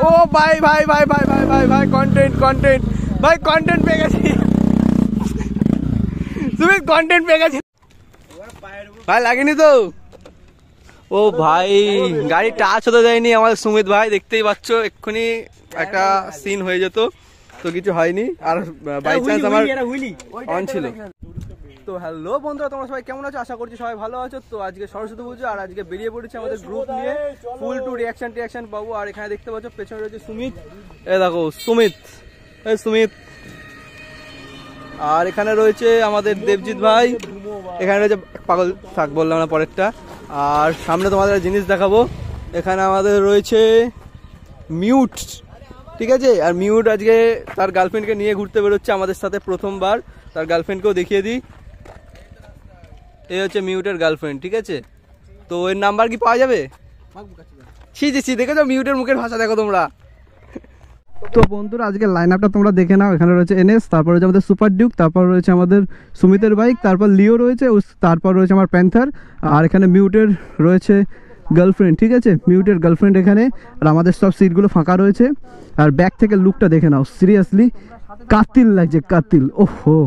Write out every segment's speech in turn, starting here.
ও ভাই ভাই ভাই ভাই ভাই ভাই ভাই কন্টেন্ট কন্টেন্ট ভাই কন্টেন্ট পেয়ে গেছি তুমি কন্টেন্ট পেয়ে গেছি ভাই লাগেনি তো ও ভাই গাড়ি টাচ হতে যায়নি আমাদের সুমিত ভাই দেখতেই পাচ্ছ এক্ষুনি একটা সিন হয়ে যেত তো কিছু হয়নি আর বাই চান্স আমার অন ছিল তো হ্যালো বন্ধুরা তোমরা সবাই কেমন আছো আশা করছি সবাই ভালো আছো তো আজকে সরস্বতী পুজো আর আজকে বেরিয়ে পড়েছে আমাদের গ্রুপ নিয়ে ফুল টু রিয়াকশন পাবো আর এখানে দেখতে পাচ্ছ পেছনে রয়েছে সুমিত এই দেখো সুমিত এই সুমিত আর এখানে রয়েছে আমাদের দেবজিৎ ভাই এখানে রয়েছে পাগল থাক বললাম না পরেরটা আর সামনে তোমাদের জিনিস দেখাবো এখানে আমাদের রয়েছে মিউট ঠিক আছে আর মিউট আজকে তার গার্লফ্রেন্ডকে নিয়ে ঘুরতে বেরোচ্ছে আমাদের সাথে প্রথমবার তার গার্লফ্রেন্ডকেও দেখিয়ে দিই এই হচ্ছে মিউটের গার্লফ্রেন্ড ঠিক আছে তো এর নাম্বার কি পাওয়া যাবে ছি দেখেছো মিউটের মুখের ভাষা দেখো তোমরা তো বন্ধুরা আজকে লাইন আপটা তোমরা দেখে নাও এখানে রয়েছে এনএস তারপর রয়েছে আমাদের সুপার ডিউক তারপর রয়েছে আমাদের সুমিতের বাইক তারপর লিও রয়েছে তারপর রয়েছে আমার প্যান্থার আর এখানে মিউটের রয়েছে গার্লফ্রেন্ড ঠিক আছে মিউটের গার্লফ্রেন্ড এখানে আর আমাদের সব সিটগুলো ফাঁকা রয়েছে আর ব্যাক থেকে লুকটা দেখে নাও সিরিয়াসলি কাতিল লাগছে কাতিল ওহো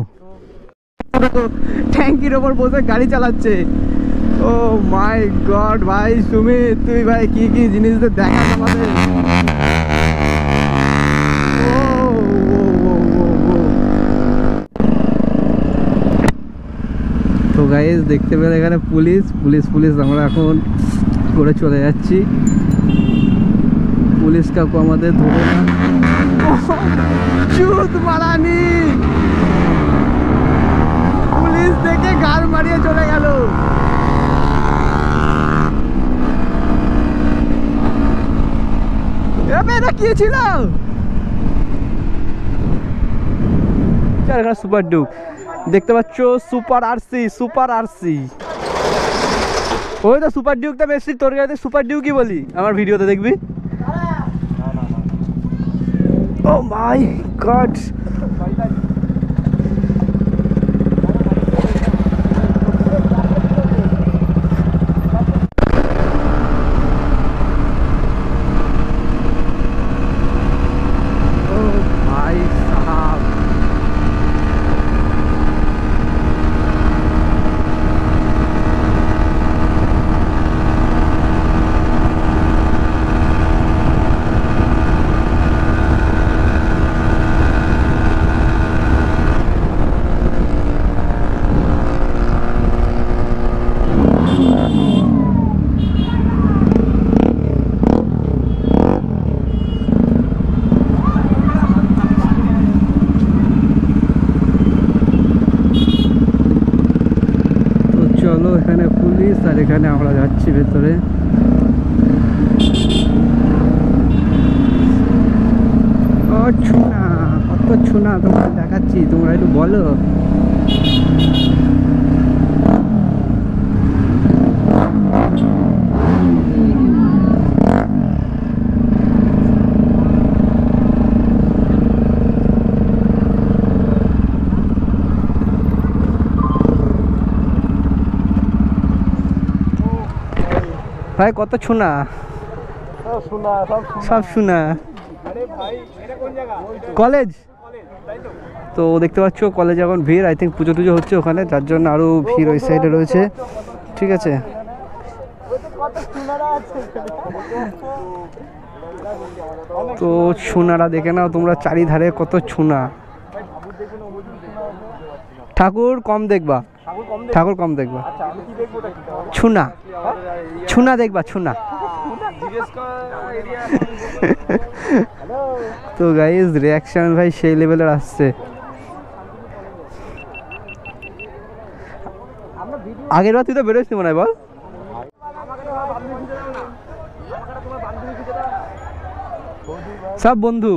ট্যাঙ্কির ওপর বসে গাড়ি চালাচ্ছে ও মাই গড ভাই সুমিত তুই ভাই কি কি জিনিস দেখা আমাদের তো গাইস দেখতে পেলে এখানে পুলিশ আমরা এখন করে চলে যাচ্ছি পুলিশ কাকু আমাদের ধরে না চুদ মারানি পুলিশ দেখে গাল মারিয়ে চলে গেল এটা কি ছিল এখানে সুপার ডুক দেখতে পাচ্ছ সুপার আরসি ওই তো সুপার ডিউকটা বেশি তোর কাছে সুপার ডিউকই বলি আমার ভিডিওতে দেখবি ও মাই গড চলো এখানে পুলিশ আর এখানে আমরা যাচ্ছি ভেতরে ও ছুনা কত ছুনা তোমরা দেখাচ্ছি তোমরা একটু বলো ভাই কত শোনা সব শোনা কলেজ তো দেখতে পাচ্ছ কলেজ এখন ভিড় আই থিঙ্ক পুজো টুজো হচ্ছে ওখানে যার জন্য আরো ভিড় ওই সাইডে রয়েছে ঠিক আছে তো সোনারা দেখে নাও তোমরা চারিধারে কত সোনা ঠাকুর কম দেখবা ছুনা দেখবা ছুনা তো গাইস রিয়াকশন ভাই সেই লেভেলের আসছে আগের বার তুই তো বেরোস নি মনে হয় বল সব বন্ধু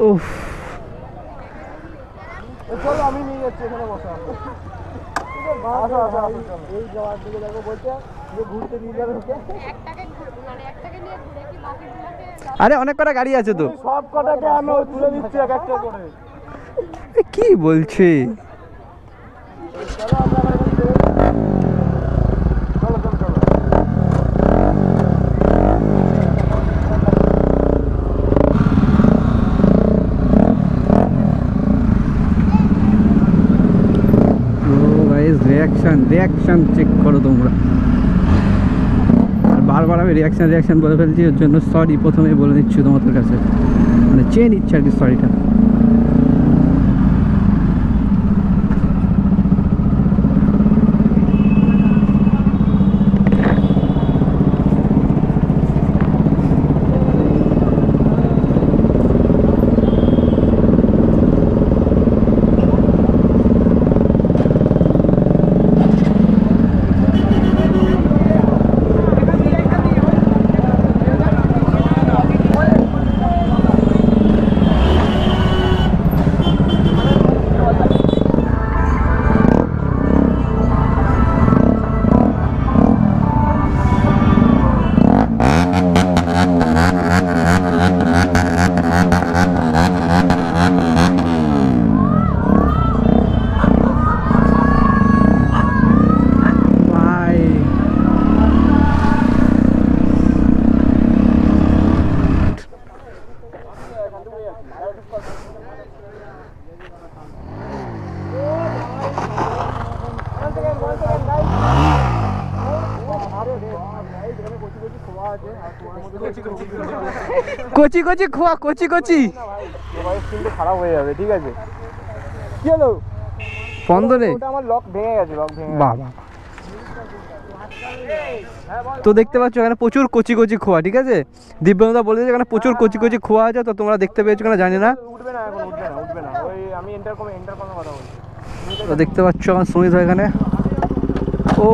উফ চলো আমি নিয়ে যাচ্ছি এখানে বসা এই যাওয়ার দিকে দেখো বলছে যে ঘুরতে নিয়ে যাবে আরে অনেক কটা গাড়ি আছে তো সব কটাকে আমি তুলে দিচ্ছি এক একটা করে কি বলছে? রিয়াকশন চেক করো তোমরা। আর বারবার আমি রিয়াকশন বলে ফেলছি, ওর জন্য সরি প্রথমেই বলে দিচ্ছি তোমাদের কাছে, মানে চেয়ে নিচ্ছে আর কি সরিটা। কচি কচি খোয়া, কচি কচি খারাপ হয়ে যাবে, ঠিক আছে? কি হলো? বন্ধ নেই, আমার লক ভেঙে গেছে, লক ভেঙে। বাবা তো দেখতে পাচ্ছ এখানে প্রচুর কচি কচি খোয়া, ঠিক আছে? দিব্যদা বলে দিয়েছে এখানে প্রচুর কচি কচি খোয়া আছে, তো তোমরা দেখতে পেয়েছো কিনা জানি না। উঠবে না এখন, উঠবে না। ওই আমি এন্টার কমে কথা বলছি। তো দেখতে পাচ্ছ এখন সুমিত এখানে, ও